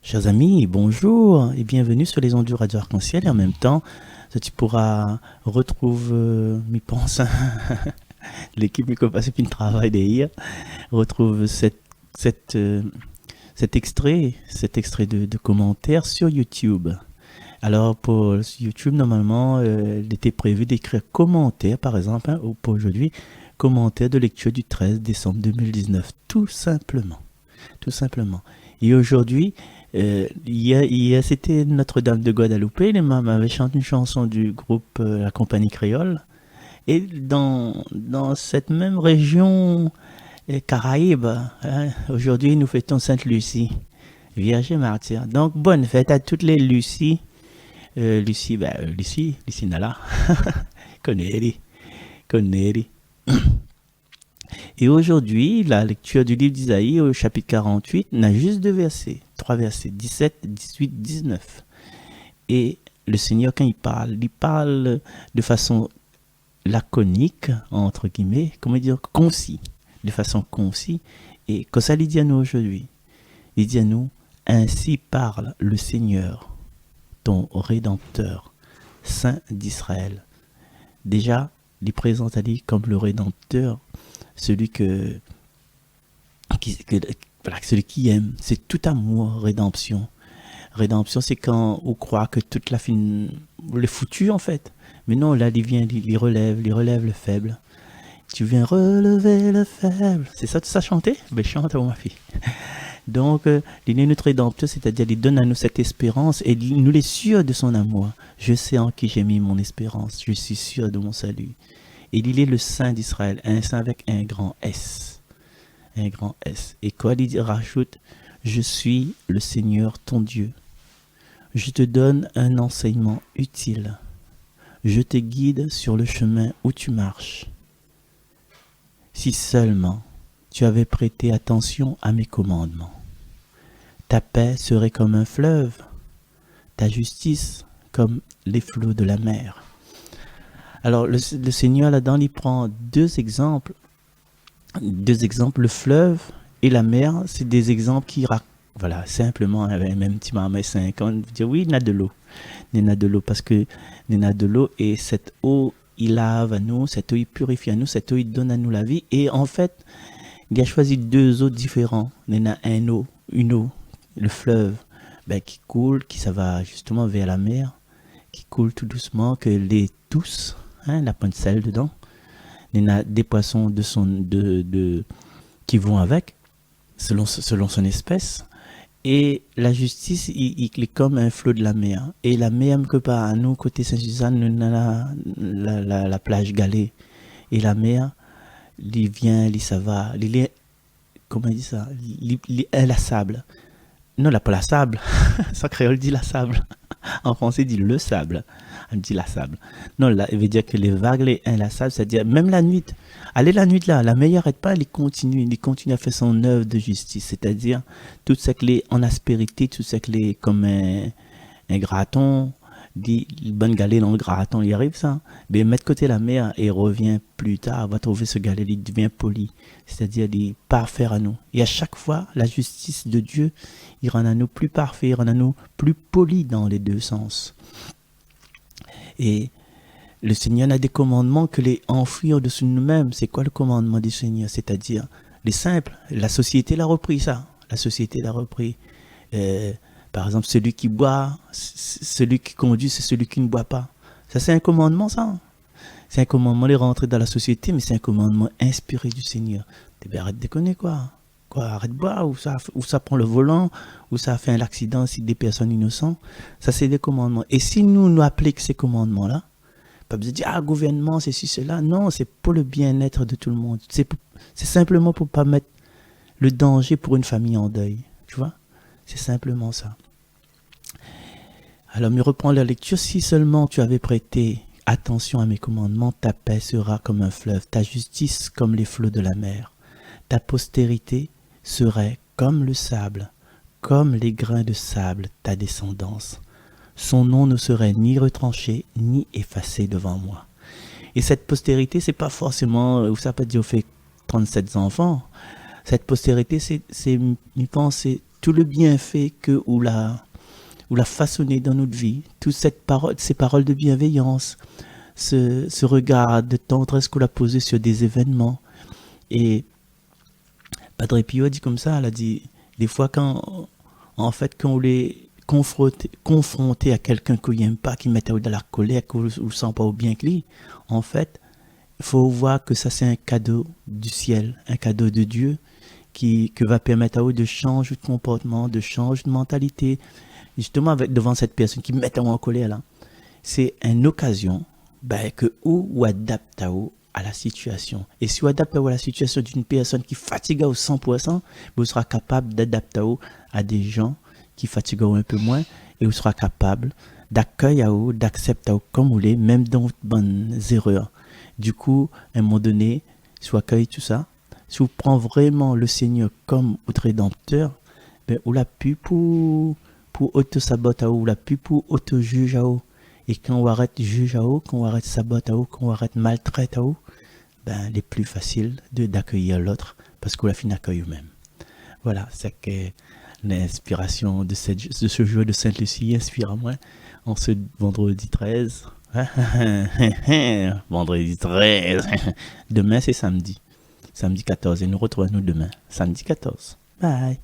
Chers amis, bonjour et bienvenue sur les ondes du Radio Arc-en-Ciel. Et en même temps, tu pourras retrouver, m'y pense, l'équipe qui passe puis le travail derrière, retrouve cette, euh, cet extrait de commentaire sur YouTube. Alors pour YouTube, normalement, il était prévu d'écrire commentaire, par exemple, ou pour aujourd'hui, commentaire de lecture du 13 décembre 2019, tout simplement. Tout simplement. Et aujourd'hui, c'était Notre-Dame de Guadeloupe. Les mamans avaient chanté une chanson du groupe La Compagnie Créole. Et dans cette même région Caraïbes, hein, aujourd'hui nous fêtons Sainte-Lucie, Vierge et Martyr. Donc bonne fête à toutes les Lucie. Lucie Nala. Connais-les. Connais-les. Et aujourd'hui, la lecture du livre d'Isaïe au chapitre 48 n'a juste deux versets, trois versets, 17, 18, 19. Et le Seigneur, quand il parle de façon laconique, entre guillemets, comment dire, concis, de façon concis. Et que ça lui dit à nous aujourd'hui, il dit à nous, ainsi parle le Seigneur, ton Rédempteur, Saint d'Israël. Déjà, il présente à lui comme le Rédempteur, celui celui qui aime, c'est tout amour, rédemption. Rédemption, c'est quand on croit que toute la fin, le foutu en fait. Mais non, là, il vient, il relève le faible. Tu viens relever le faible. C'est ça, tout ça chanter? Ben chante, ma fille. Donc, il est notre rédempteur, c'est-à-dire il donne à nous cette espérance et il nous est sûr de son amour. Je sais en qui j'ai mis mon espérance, je suis sûr de mon salut. Et il est le Saint d'Israël, un Saint avec un grand S. Un grand S. Et quoi il rajoute, je suis le Seigneur ton Dieu. Je te donne un enseignement utile. Je te guide sur le chemin où tu marches. Si seulement tu avais prêté attention à mes commandements, ta paix serait comme un fleuve, ta justice comme les flots de la mer. Alors le Seigneur là-dedans, il prend deux exemples, le fleuve et la mer, c'est des exemples qui voilà, simplement, même petit maman 50, dire oui, il y a de l'eau. Il y a de l'eau parce que il y a de l'eau et cette eau, il lave à nous, cette eau, il purifie à nous, cette eau, il donne à nous la vie. Et en fait, il a choisi deux eaux différents. Il y en a une eau, le fleuve, qui coule, qui ça va justement vers la mer, qui coule tout doucement, que les tous, la pointe de sel dedans. Il y en a des poissons qui vont avec, selon son espèce. Et la justice, il est comme un flot de la mer. Et la mer, que part à nous, côté Saint-Suzanne, nous avons la plage Galée. Et la mer, il vient, ça va, il est, comment il dit ça, il est la sable. Non, là, pas la sable. Ça créole dit la sable. En français, il dit le sable. On dit la sable. Non, là, il veut dire que les vagues, les inlassables, c'est-à-dire même la nuit. Allez, la nuit là, la mer n'arrête pas, il continue à faire son œuvre de justice. C'est-à-dire, tout ce qui est en aspérité, tout ce qui est comme un graton, dit, bonne galère dans le graton, il arrive ça. Mais mettre côté la mer et revient plus tard, va trouver ce galet, il devient poli. C'est-à-dire, il est parfait à nous. Et à chaque fois, la justice de Dieu, il rend à nous plus parfait, il rend à nous plus poli dans les deux sens. Et le Seigneur a des commandements que les enfouis au-dessus de nous-mêmes. C'est quoi le commandement du Seigneur? C'est-à-dire, les simples. La société l'a repris ça. La société l'a repris. Par exemple, celui qui boit, celui qui conduit, c'est celui qui ne boit pas. Ça, c'est un commandement, ça. C'est un commandement de rentrer dans la société, mais c'est un commandement inspiré du Seigneur. Arrête de déconner, quoi. Arrête de boire, ou ça prend le volant, ou ça fait un accident si des personnes innocentes. Ça, c'est des commandements. Et si nous appliquons ces commandements-là, pas besoin de dire, gouvernement, c'est ci, cela. Non, c'est pour le bien-être de tout le monde. C'est simplement pour ne pas mettre le danger pour une famille en deuil. Tu vois? C'est simplement ça. Alors, me reprends la lecture. Si seulement tu avais prêté attention à mes commandements, ta paix sera comme un fleuve, ta justice comme les flots de la mer. Ta postérité serait comme le sable, comme les grains de sable, ta descendance. Son nom ne serait ni retranché, ni effacé devant moi. Et cette postérité, c'est pas forcément, ça peut dire, on fait 37 enfants. Cette postérité, je pense, c'est tout le bienfait que ou l'a façonné dans notre vie, toutes ces paroles de bienveillance, ce regard de tendresse qu'on a posé sur des événements. Et Padre Pio a dit comme ça, elle a dit, des fois en fait, quand on est confronté à quelqu'un qu'on n'aime pas, qui met de la colère, qu'on ne sent pas au bien que lui, en fait, il faut voir que ça c'est un cadeau du ciel, un cadeau de Dieu, que va permettre à eux de changer de comportement, de changer de mentalité, justement devant cette personne qui met en colère là. C'est une occasion que ou adapte à la situation. Et si vous adaptez à la situation d'une personne qui fatigue au 100%, vous serez capable d'adapter à des gens qui fatiguent un peu moins, et vous serez capable d'accueillir, d'accepter comme vous voulez, même dans vos bonnes erreurs. Du coup, à un moment donné, si vous accueillez tout ça, si vous prenez vraiment le Seigneur comme votre rédempteur, vous l'a pu pour auto-saboter, vous l'a pu pour auto-juger. Et quand on arrête juger, quand on arrête saboter, quand on arrête maltraiter, il est plus facile d'accueillir l'autre parce qu'on l'a fini d'accueillir même. Voilà, c'est que l'inspiration de ce jour de Sainte-Lucie inspire à moi en ce vendredi 13. Vendredi 13. Demain, c'est samedi. Samedi 14. Et nous retrouvons demain. Samedi 14. Bye.